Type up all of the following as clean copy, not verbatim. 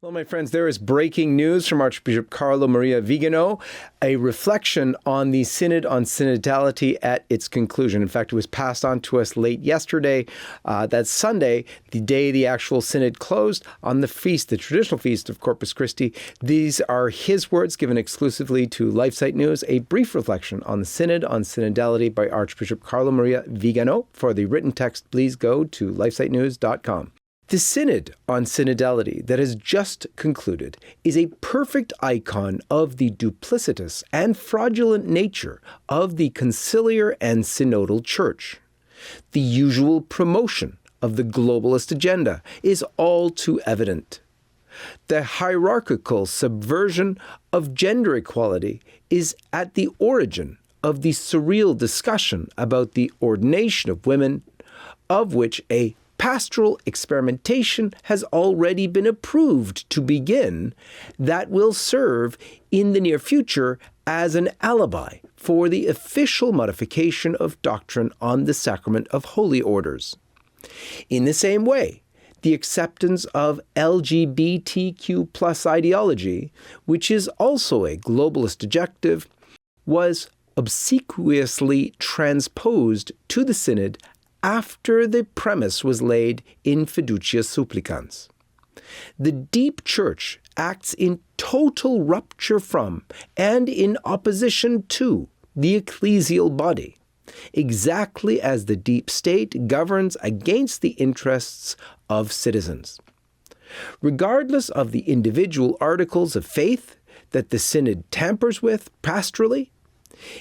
Well, my friends, there is breaking news from Archbishop Carlo Maria Viganò, a reflection on the Synod on Synodality at its conclusion. In fact, it was passed on to us late yesterday. That's Sunday, the day the actual Synod closed on the feast, the traditional feast of Corpus Christi. These are his words given exclusively to LifeSite News, a brief reflection on the Synod on Synodality by Archbishop Carlo Maria Viganò. For the written text, please go to lifesitenews.com. The Synod on Synodality that has just concluded is a perfect icon of the duplicitous and fraudulent nature of the conciliar and synodal church. The usual promotion of the globalist agenda is all too evident. The hierarchical subversion of gender equality is at the origin of the surreal discussion about the ordination of women, of which a pastoral experimentation has already been approved to begin that will serve in the near future as an alibi for the official modification of doctrine on the sacrament of holy orders. In the same way, the acceptance of LGBTQ plus ideology, which is also a globalist objective, was obsequiously transposed to the Synod after the premise was laid in fiducia supplicans. The deep church acts in total rupture from and in opposition to the ecclesial body, exactly as the deep state governs against the interests of citizens. Regardless of the individual articles of faith that the Synod tampers with pastorally,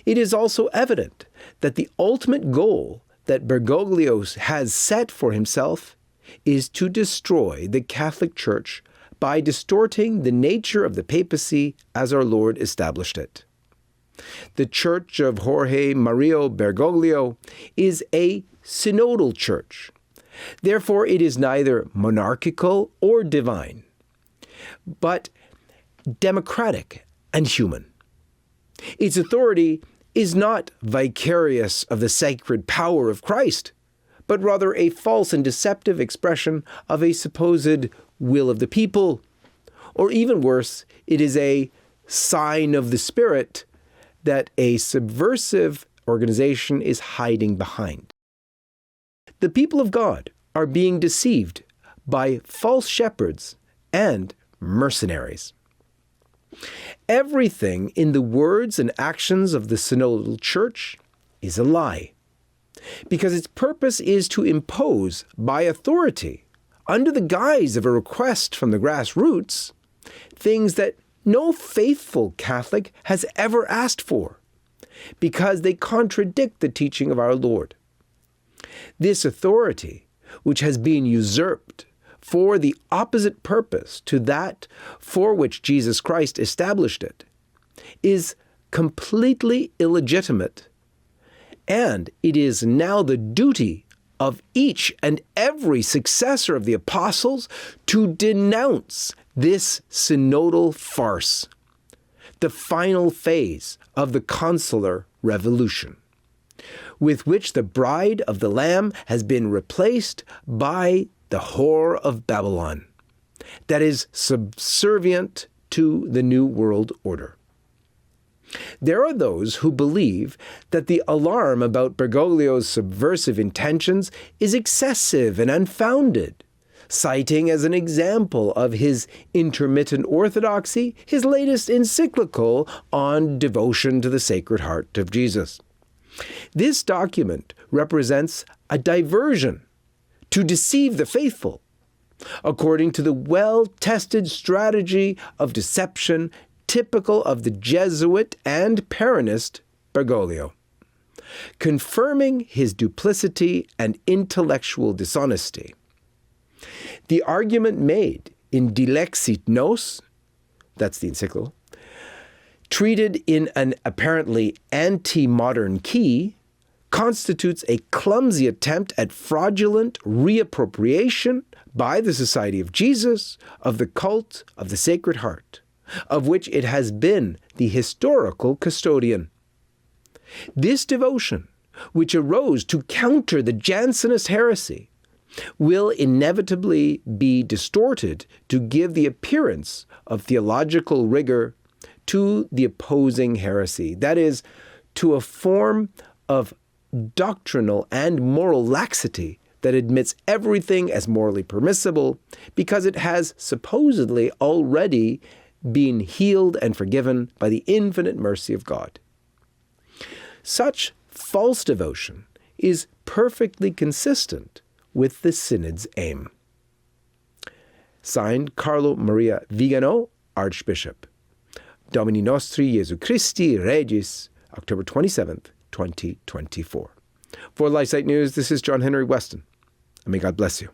it is also evident that the ultimate goal that Bergoglio has set for himself is to destroy the Catholic Church by distorting the nature of the papacy as our Lord established it. The Church of Jorge Mario Bergoglio is a synodal church. Therefore, it is neither monarchical or divine, but democratic and human. Its authority is not vicarious of the sacred power of Christ, but rather a false and deceptive expression of a supposed will of the people. Or even worse, it is a sign of the Spirit that a subversive organization is hiding behind. The people of God are being deceived by false shepherds and mercenaries. Everything in the words and actions of the synodal church is a lie, because its purpose is to impose by authority, under the guise of a request from the grassroots, things that no faithful Catholic has ever asked for, because they contradict the teaching of our Lord. This authority, which has been usurped for the opposite purpose to that for which Jesus Christ established it, is completely illegitimate, and it is now the duty of each and every successor of the apostles to denounce this synodal farce, the final phase of the consular revolution, with which the bride of the Lamb has been replaced by the whore of Babylon, that is subservient to the New World Order. There are those who believe that the alarm about Bergoglio's subversive intentions is excessive and unfounded, citing as an example of his intermittent orthodoxy his latest encyclical on devotion to the Sacred Heart of Jesus. This document represents a diversion to deceive the faithful, according to the well-tested strategy of deception typical of the Jesuit and Peronist Bergoglio, confirming his duplicity and intellectual dishonesty. The argument made in Dilexit Nos, that's the encyclical, treated in an apparently anti-modern key, constitutes a clumsy attempt at fraudulent reappropriation by the Society of Jesus of the cult of the Sacred Heart, of which it has been the historical custodian. This devotion, which arose to counter the Jansenist heresy, will inevitably be distorted to give the appearance of theological rigor to the opposing heresy. That is, to a form of doctrinal and moral laxity that admits everything as morally permissible because it has supposedly already been healed and forgiven by the infinite mercy of God. Such false devotion is perfectly consistent with the Synod's aim. Signed, Carlo Maria Viganò, Archbishop. Domini Nostri Jesu Christi Regis, October 27th, 2024. For LifeSite News, this is John Henry Weston, and may God bless you.